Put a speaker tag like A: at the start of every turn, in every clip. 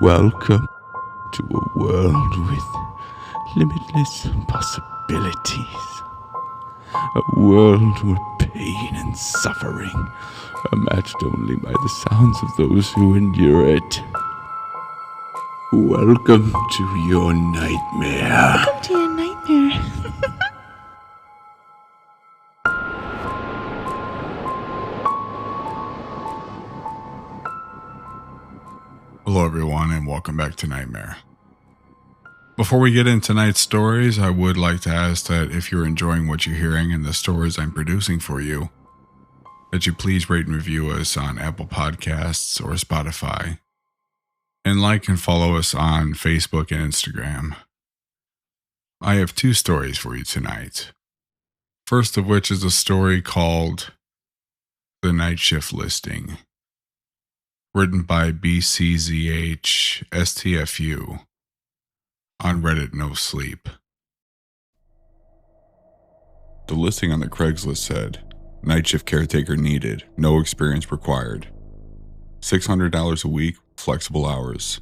A: Welcome to a world with limitless possibilities. A world where pain and suffering are matched only by the sounds of those who endure it. Welcome to your nightmare.
B: Welcome to your nightmare.
C: Hello everyone and welcome back to Nightmare. Before we get into tonight's stories, I would like to ask that if you're enjoying what you're hearing and the stories I'm producing for you, that you please rate and review us on Apple Podcasts or Spotify, and like and follow us on Facebook and Instagram. I have two stories for you tonight. First of which is a story called The Night Shift Listing, written by BCZH STFU on Reddit No Sleep. The listing on the Craigslist said, night shift caretaker needed, no experience required. $600 a week, flexible hours.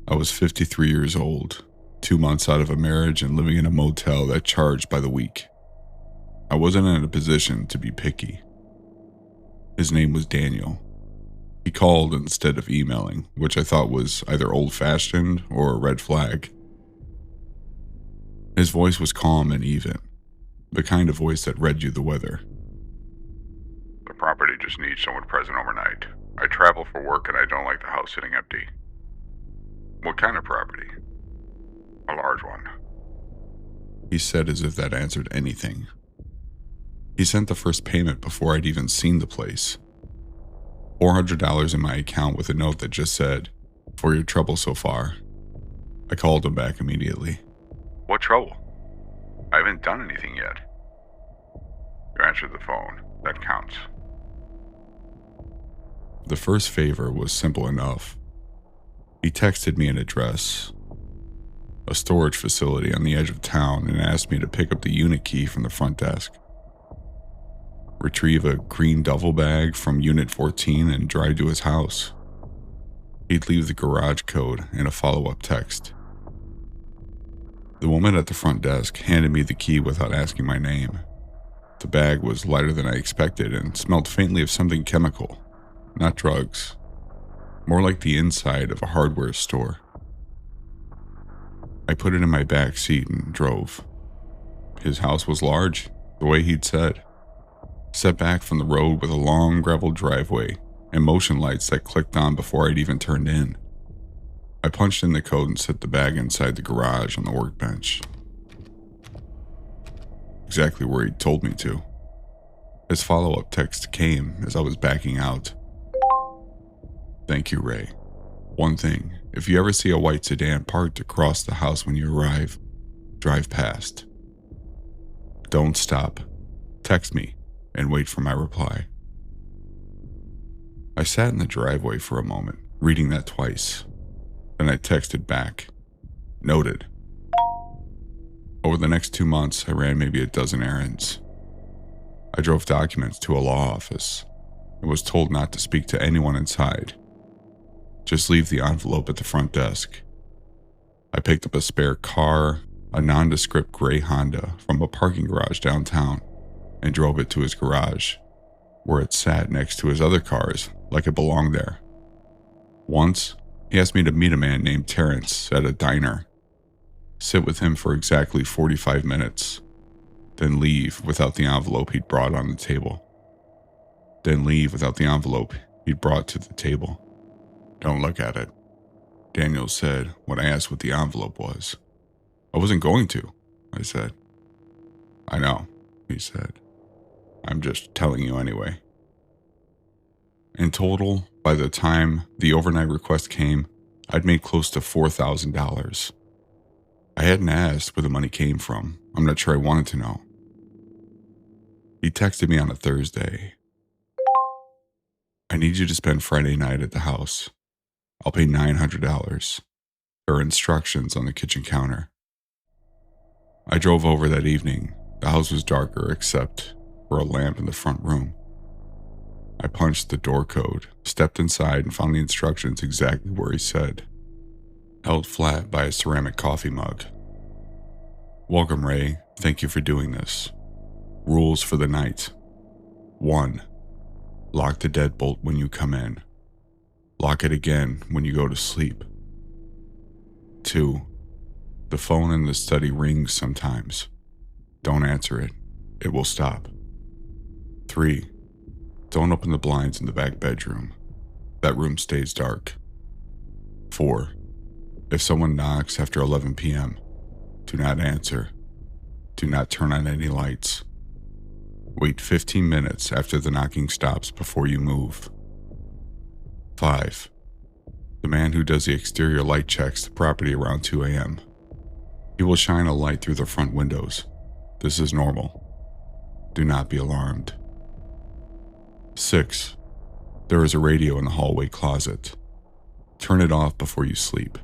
C: I was 53 years old, 2 months out of a marriage and living in a motel that charged by the week. I wasn't in a position to be picky. His name was Daniel. He called instead of emailing, which I thought was either old-fashioned or a red flag. His voice was calm and even, the kind of voice that read you the weather. The property just needs someone present overnight. I travel for work and I don't like the house sitting empty. What kind of property? A large one. He said as if that answered anything. He sent the first payment before I'd even seen the place. $400 in my account with a note that just said, "For your trouble so far." I called him back immediately. What trouble? I haven't done anything yet. You answered the phone. That counts. The first favor was simple enough. He texted me an address, a storage facility on the edge of town, and asked me to pick up the unit key from the front desk. Retrieve a green duffel bag from Unit 14 and drive to his house. He'd leave the garage code and a follow-up text. The woman at the front desk handed me the key without asking my name. The bag was lighter than I expected and smelled faintly of something chemical, not drugs, more like the inside of a hardware store. I put it in my back seat and drove. His house was large, the way he'd said. Set back from the road with a long gravel driveway and motion lights that clicked on before I'd even turned in. I punched in the code and set the bag inside the garage on the workbench. Exactly where he'd told me to. His follow-up text came as I was backing out. Thank you, Ray. One thing, if you ever see a white sedan parked across the house when you arrive, drive past. Don't stop. Text me and wait for my reply. I sat in the driveway for a moment, reading that twice. Then I texted back. Noted. Over the next 2 months, I ran maybe a dozen errands. I drove documents to a law office and was told not to speak to anyone inside. Just leave the envelope at the front desk. I picked up a spare car, a nondescript gray Honda, from a parking garage downtown, and drove it to his garage, where it sat next to his other cars like it belonged there. Once, he asked me to meet a man named Terrence at a diner, sit with him for exactly 45 minutes, then leave without the envelope he'd brought on the table. Don't look at it, Daniel said when I asked what the envelope was. I wasn't going to, I said. I know, he said. I'm just telling you anyway. In total, by the time the overnight request came, I'd made close to $4,000. I hadn't asked where the money came from. I'm not sure I wanted to know. He texted me on a Thursday. I need you to spend Friday night at the house. I'll pay $900. There are instructions on the kitchen counter. I drove over that evening. The house was darker except for a lamp in the front room. I punched the door code, stepped inside, and found the instructions exactly where he said, held flat by a ceramic coffee mug. Welcome, Ray. Thank you for doing this. Rules for the night. 1. Lock the deadbolt when you come in. Lock it again when you go to sleep. 2. The phone in the study rings sometimes. Don't answer it. It will stop. 3. Don't open the blinds in the back bedroom. That room stays dark. 4. If someone knocks after 11 p.m., do not answer. Do not turn on any lights. Wait 15 minutes after the knocking stops before you move. 5. The man who does the exterior light checks the property around 2 a.m. He will shine a light through the front windows. This is normal. Do not be alarmed. 6. There is a radio in the hallway closet. Turn it off before you sleep.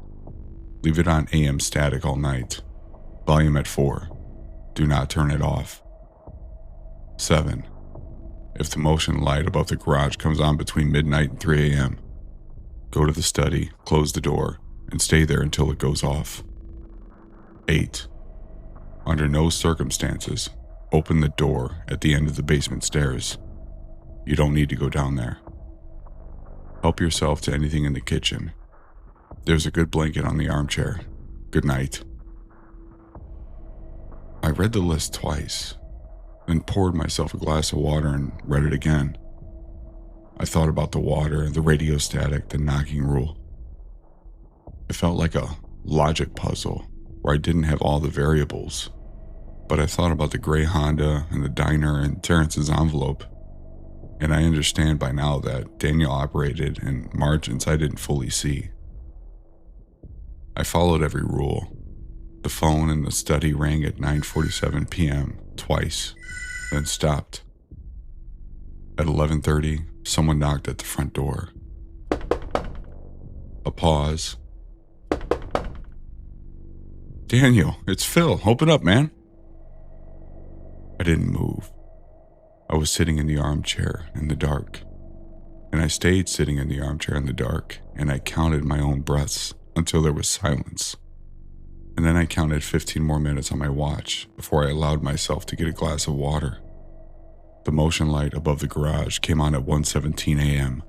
C: Leave it on AM static all night. Volume at 4. Do not turn it off. 7. If the motion light above the garage comes on between midnight and 3 a.m., go to the study, close the door, and stay there until it goes off. 8. Under no circumstances, open the door at the end of the basement stairs. You don't need to go down there. Help yourself to anything in the kitchen. There's a good blanket on the armchair. Good night. I read the list twice, then poured myself a glass of water and read it again. I thought about the water, the radio static, the knocking rule. It felt like a logic puzzle where I didn't have all the variables, but I thought about the gray Honda and the diner and Terrence's envelope, and I understand by now that Daniel operated in margins I didn't fully see. I followed every rule. The phone in the study rang at 9:47 p.m. twice, then stopped. At 11:30, someone knocked at the front door. A pause. Daniel, it's Phil. Open up, man. I didn't move. I was sitting in the armchair in the dark. And I stayed sitting in the armchair in the dark, and I counted my own breaths until there was silence. And then I counted 15 more minutes on my watch before I allowed myself to get a glass of water. The motion light above the garage came on at 1:17 a.m.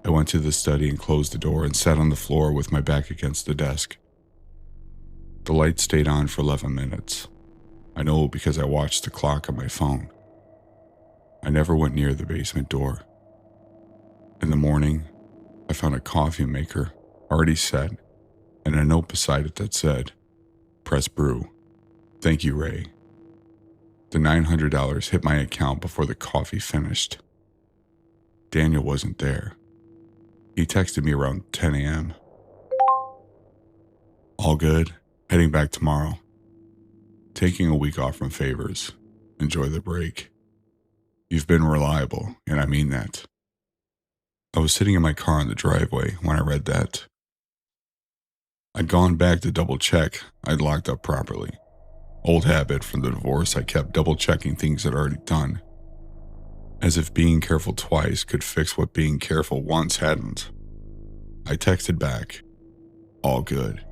C: I went to the study and closed the door and sat on the floor with my back against the desk. The light stayed on for 11 minutes. I know because I watched the clock on my phone. I never went near the basement door. In the morning, I found a coffee maker already set and a note beside it that said, "Press brew. Thank you, Ray." The $900 hit my account before the coffee finished. Daniel wasn't there. He texted me around 10 a.m. All good. Heading back tomorrow. Taking a week off from favors. Enjoy the break. You've been reliable, and I mean that. I was sitting in my car in the driveway when I read that. I'd gone back to double check I'd locked up properly. Old habit from the divorce, I kept double checking things I'd already done. As if being careful twice could fix what being careful once hadn't. I texted back, all good.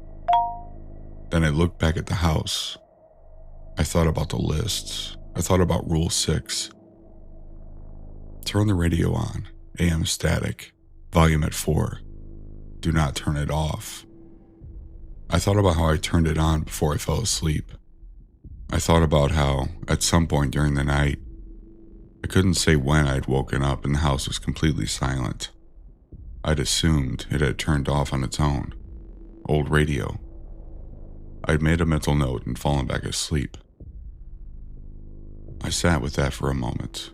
C: Then I looked back at the house. I thought about the lists. I thought about Rule 6. Turn the radio on, AM static, volume at 4. Do not turn it off. I thought about how I turned it on before I fell asleep. I thought about how, at some point during the night, I couldn't say when I'd woken up and the house was completely silent. I'd assumed it had turned off on its own. Old radio. I'd made a mental note and fallen back asleep. I sat with that for a moment.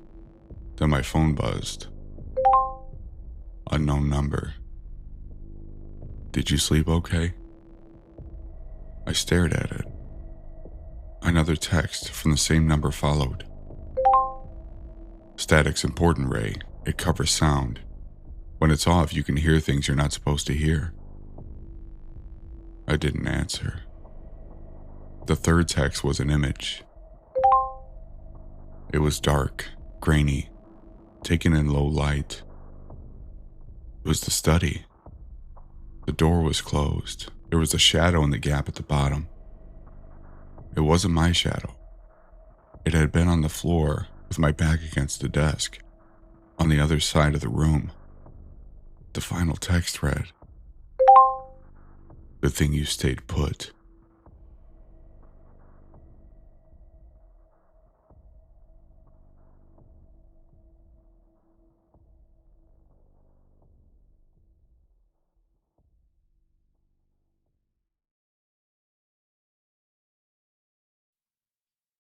C: Then my phone buzzed. Unknown number. Did you sleep okay? I stared at it. Another text from the same number followed. Static's important, Ray. It covers sound. When it's off, you can hear things you're not supposed to hear. I didn't answer. The third text was an image. It was dark, grainy. taken in low light. It was the study. The door was closed. There was a shadow in the gap at the bottom. It wasn't my shadow. It had been on the floor with my back against the desk, on the other side of the room. The final text read, "Good thing you stayed put."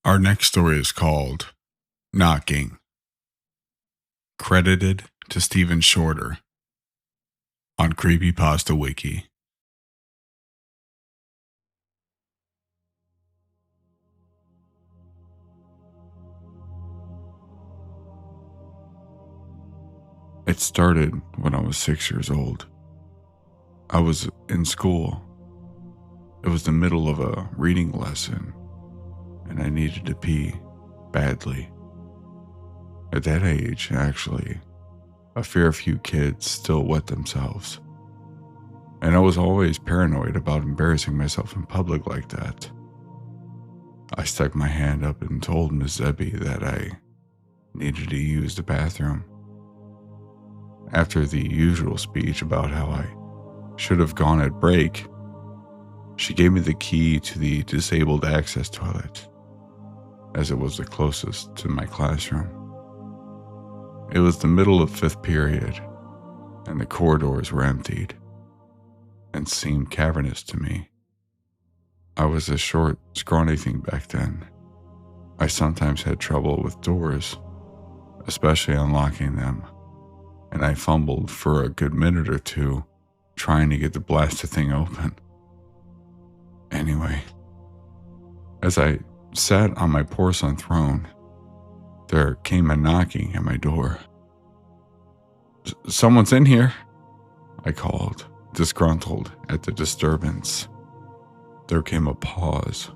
C: Our next story is called Knocking, credited to Stephen Shorter on Creepypasta Wiki. It started when I was 6 years old. I was in school. It was the middle of a reading lesson, and I needed to pee badly. At that age, actually, a fair few kids still wet themselves. And I was always paranoid about embarrassing myself in public like that. I stuck my hand up and told Miss Zebby that I needed to use the bathroom. After the usual speech about how I should have gone at break, she gave me the key to the disabled access toilet, as it was the closest to my classroom. It was the middle of 5th period, and the corridors were emptied, and seemed cavernous to me. I was a short, scrawny thing back then. I sometimes had trouble with doors, especially unlocking them, and I fumbled for a good minute or two trying to get the blasted thing open. Anyway, as I sat on my porcelain throne, there came a knocking at my door. "Someone's in here," I called, disgruntled at the disturbance. There came a pause,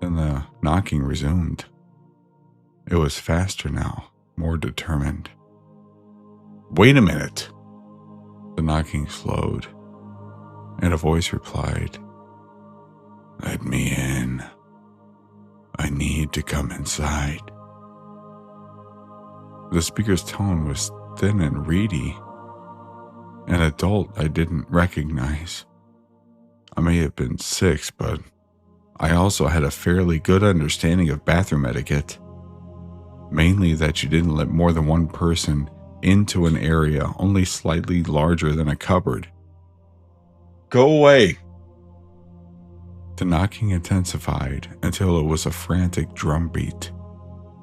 C: then the knocking resumed. It was faster now, more determined. "Wait a minute." The knocking slowed, and a voice replied, "Let me in. I need to come inside." The speaker's tone was thin and reedy. An adult I didn't recognize. I may have been 6, but I also had a fairly good understanding of bathroom etiquette. Mainly that you didn't let more than one person into an area only slightly larger than a cupboard. "Go away." The knocking intensified until it was a frantic drumbeat,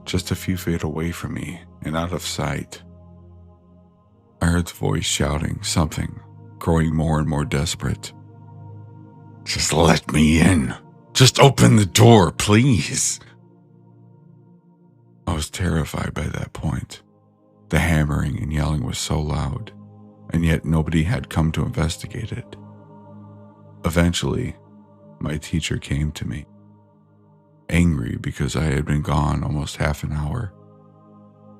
C: just a few feet away from me and out of sight. I heard the voice shouting something, growing more and more desperate. "Just let me in. Just open the door, please." I was terrified by that point. The hammering and yelling was so loud, and yet nobody had come to investigate it. Eventually, my teacher came to me, angry because I had been gone almost half an hour.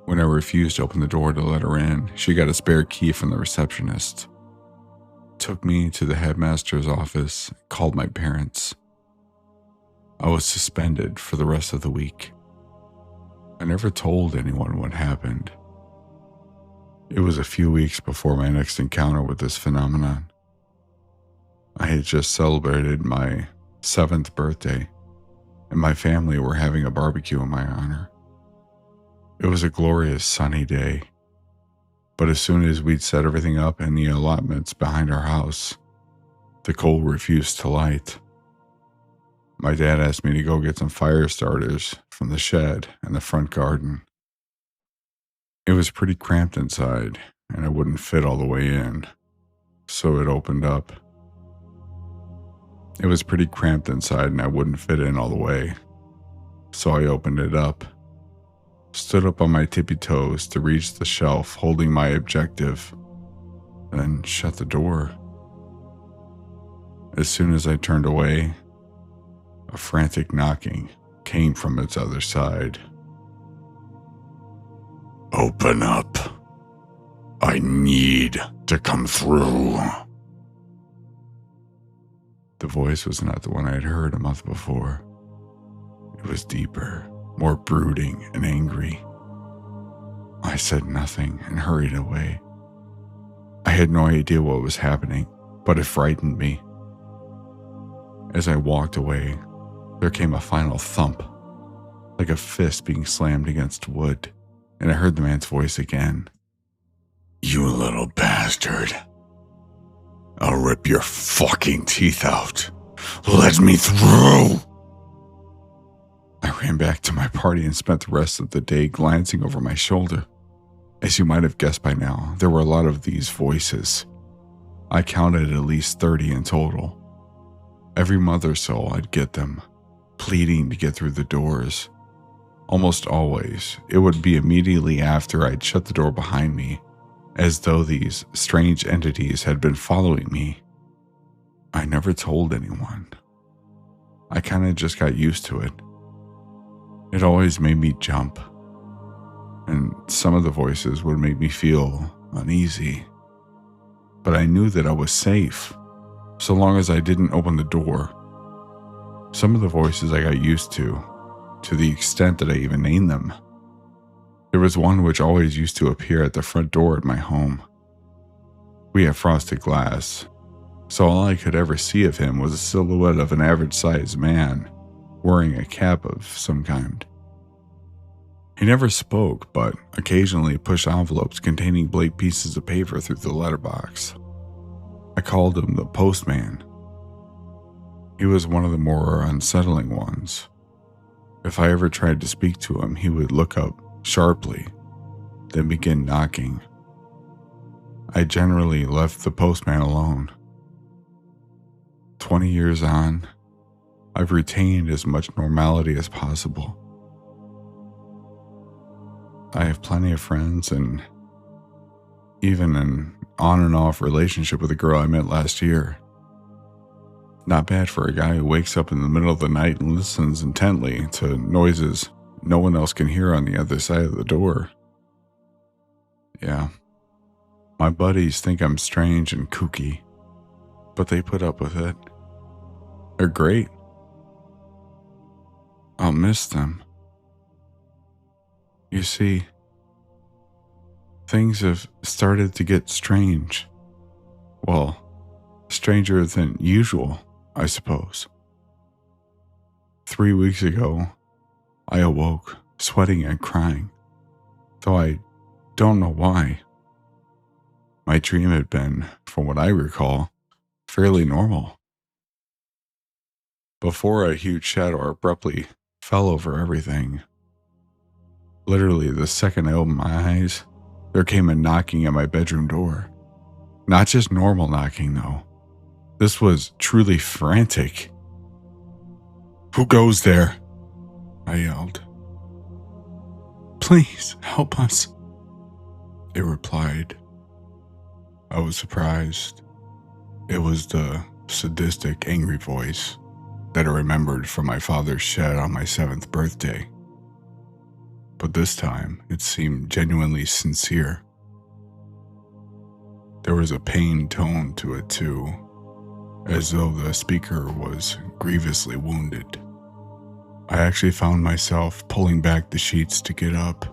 C: When I refused to open the door to let her in, she got a spare key from the receptionist, took me to the headmaster's office, called my parents. I was suspended for the rest of the week. I never told anyone what happened. It was a few weeks before my next encounter with this phenomenon. I had just celebrated my 7th birthday, and my family were having a barbecue in my honor. It was a glorious sunny day, but as soon as we'd set everything up in the allotments behind our house, the coal refused to light. My dad asked me to go get some fire starters from the shed in the front garden. It was pretty cramped inside, and I wouldn't fit all the way in, so it opened up. It was pretty cramped inside, and I wouldn't fit in all the way, so I opened it up, stood up on my tippy toes to reach the shelf holding my objective, then shut the door. As soon as I turned away, a frantic knocking came from its other side. "Open up," I need to come through. The voice was not the one I had heard a month before. It was deeper, more brooding and angry. I said nothing and hurried away. I had no idea what was happening, but it frightened me. As I walked away, there came a final thump, like a fist being slammed against wood, and I heard the man's voice again. You little bastard. I'll rip your fucking teeth out. Let me through! I ran back to my party and spent the rest of the day glancing over my shoulder. As you might have guessed by now, there were a lot of these voices. I counted at least 30 in total. Every month or so, I'd get them, pleading to get through the doors. Almost always, it would be immediately after I'd shut the door behind me, as though these strange entities had been following me. I never told anyone. I kind of just got used to it. It always made me jump, and some of the voices would make me feel uneasy. But I knew that I was safe, so long as I didn't open the door. Some of the voices I got used to the extent that I even named them. There was one which always used to appear at the front door at my home. We have frosted glass, so all I could ever see of him was a silhouette of an average-sized man wearing a cap of some kind. He never spoke, but occasionally pushed envelopes containing blank pieces of paper through the letterbox. I called him the postman. He was one of the more unsettling ones. If I ever tried to speak to him, he would look up sharply, then begin knocking. I generally left the postman alone. 20 years on, I've retained as much normality as possible. I have plenty of friends and even an on and off relationship with a girl I met last year. Not bad for a guy who wakes up in the middle of the night and listens intently to noises no one else can hear on the other side of the door. Yeah, my buddies think I'm strange and kooky, but they put up with it. They're great. I'll miss them. You see, things have started to get strange. Well, stranger than usual, I suppose. 3 weeks ago, I awoke, sweating and crying, though I don't know why. My dream had been, from what I recall, fairly normal. Before a huge shadow abruptly fell over everything. Literally, the second I opened my eyes, there came a knocking at my bedroom door. Not just normal knocking, though. This was truly frantic. "Who goes there?" I yelled. "Please, help us," it replied. I was surprised. It was the sadistic, angry voice that I remembered from my father's shed on my 7th birthday. But this time, it seemed genuinely sincere. There was a pained tone to it too, as though the speaker was grievously wounded. I actually found myself pulling back the sheets to get up,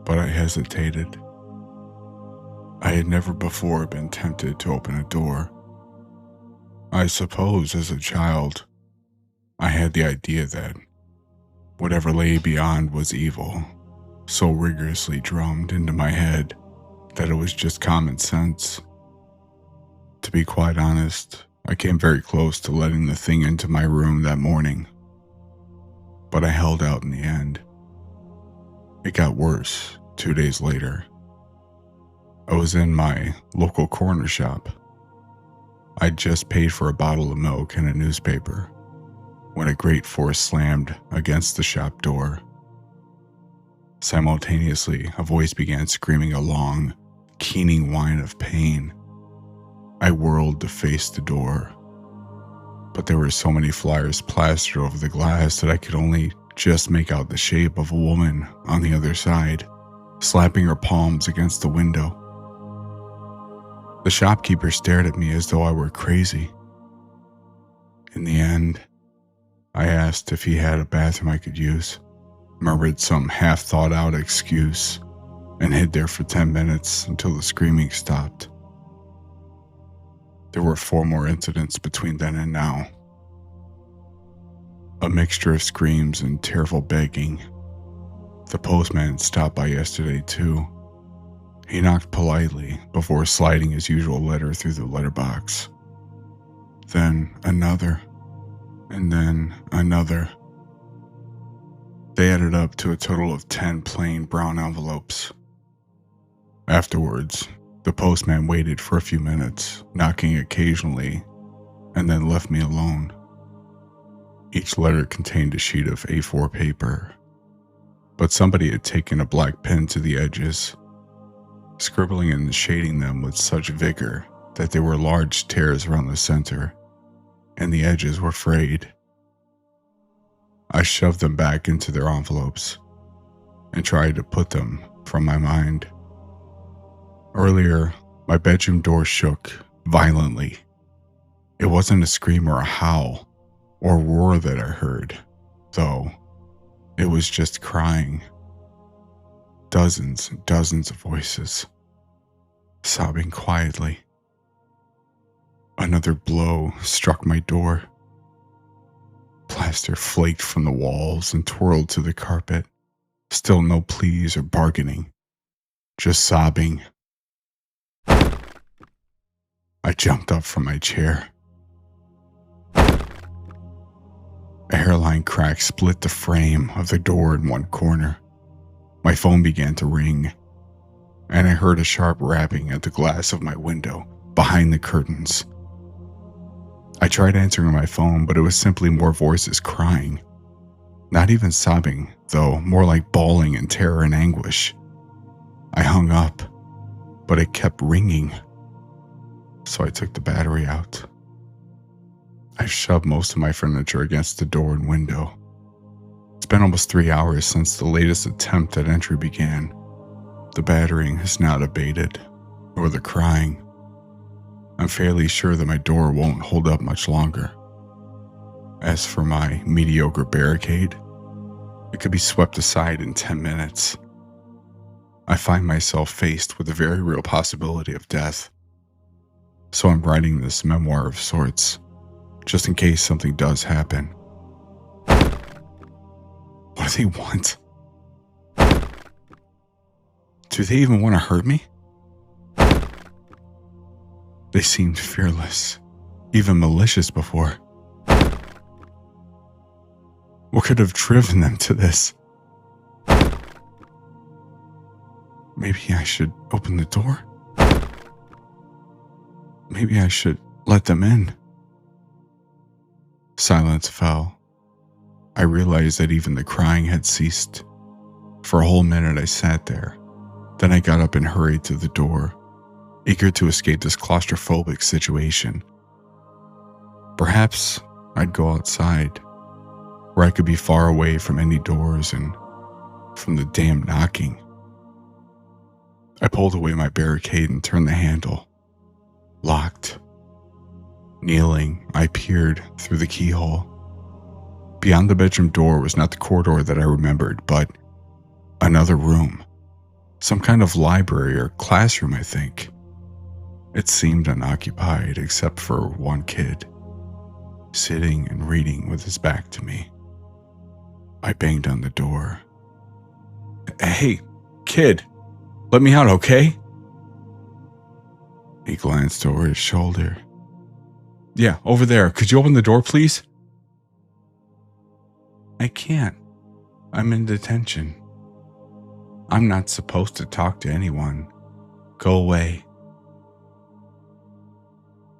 C: but I hesitated. I had never before been tempted to open a door. I suppose as a child, I had the idea that whatever lay beyond was evil, so rigorously drummed into my head that it was just common sense. To be quite honest, I came very close to letting the thing into my room that morning, but I held out in the end. It got worse 2 days later. I was in my local corner shop. I'd just paid for a bottle of milk and a newspaper when a great force slammed against the shop door. Simultaneously, a voice began screaming a long, keening whine of pain. I whirled to face the door, but there were so many flyers plastered over the glass that I could only just make out the shape of a woman on the other side, slapping her palms against the window. The shopkeeper stared at me as though I were crazy. In the end, I asked if he had a bathroom I could use, murmured some half-thought-out excuse, and hid there for 10 minutes until the screaming stopped. There were 4 more incidents between then and now. A mixture of screams and tearful begging. The postman stopped by yesterday too. He knocked politely before sliding his usual letter through the letterbox. Then another, and then another. They added up to a total of 10 plain brown envelopes. Afterwards, the postman waited for a few minutes, knocking occasionally, and then left me alone. Each letter contained a sheet of A4 paper, but somebody had taken a black pen to the edges, scribbling and shading them with such vigor that there were large tears around the center, and the edges were frayed. I shoved them back into their envelopes and tried to put them from my mind. Earlier, my bedroom door shook violently. It wasn't a scream or a howl or roar that I heard, though. It was just crying. Dozens and dozens of voices, sobbing quietly. Another blow struck my door. Plaster flaked from the walls and twirled to the carpet. Still no pleas or bargaining, just sobbing. I jumped up from my chair. A hairline crack split the frame of the door in one corner. My phone began to ring, and I heard a sharp rapping at the glass of my window behind the curtains. I tried answering my phone, but it was simply more voices crying. Not even sobbing, though, more like bawling in terror and anguish. I hung up, but it kept ringing, so I took the battery out. I shoved most of my furniture against the door and window. It's been almost 3 hours since the latest attempt at entry began. The battering has not abated, nor the crying. I'm fairly sure that my door won't hold up much longer. As for my mediocre barricade, it could be swept aside in 10 minutes. I find myself faced with a very real possibility of death. So I'm writing this memoir of sorts, just in case something does happen. What do they want? Do they even want to hurt me? They seemed fearless, even malicious before. What could have driven them to this? Maybe I should open the door? Maybe I should let them in. Silence fell. I realized that even the crying had ceased. For a whole minute I sat there. Then I got up and hurried to the door, eager to escape this claustrophobic situation. Perhaps I'd go outside, where I could be far away from any doors and from the damn knocking. I pulled away my barricade and turned the handle. Locked. Kneeling, I peered through the keyhole. Beyond the bedroom door was not the corridor that I remembered, but another room. Some kind of library or classroom, I think. It seemed unoccupied except for one kid, sitting and reading with his back to me. I banged on the door. "Hey, kid, let me out, okay?" He glanced over his shoulder. "Yeah, over there. Could you open the door, please?" "I can't. I'm in detention. I'm not supposed to talk to anyone. Go away."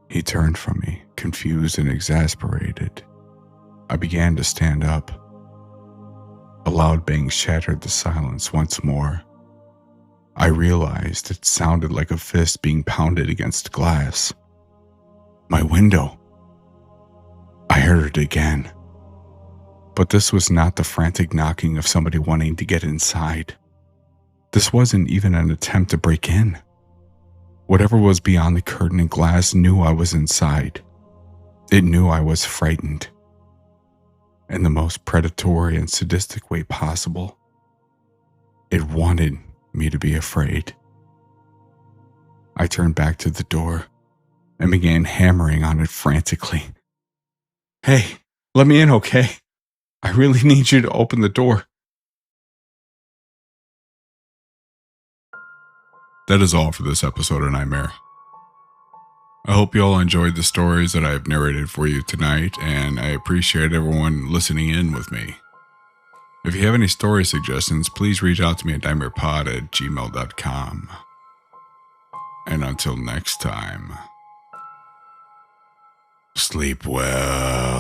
C: He turned from me, confused and exasperated. I began to stand up. A loud bang shattered the silence once more. I realized it sounded like a fist being pounded against glass. My window. I heard it again. But this was not the frantic knocking of somebody wanting to get inside. This wasn't even an attempt to break in. Whatever was beyond the curtain and glass knew I was inside. It knew I was frightened. In the most predatory and sadistic way possible. It wanted me to be afraid. I turned back to the door and began hammering on it frantically. Hey, let me in, okay? I really need you to open the door. That is all for this episode of Nightmare. I hope you all enjoyed the stories that I have narrated for you tonight, and I appreciate everyone listening in with me. If you have any story suggestions, please reach out to me at nightmarepod@gmail.com. And until next time, sleep well.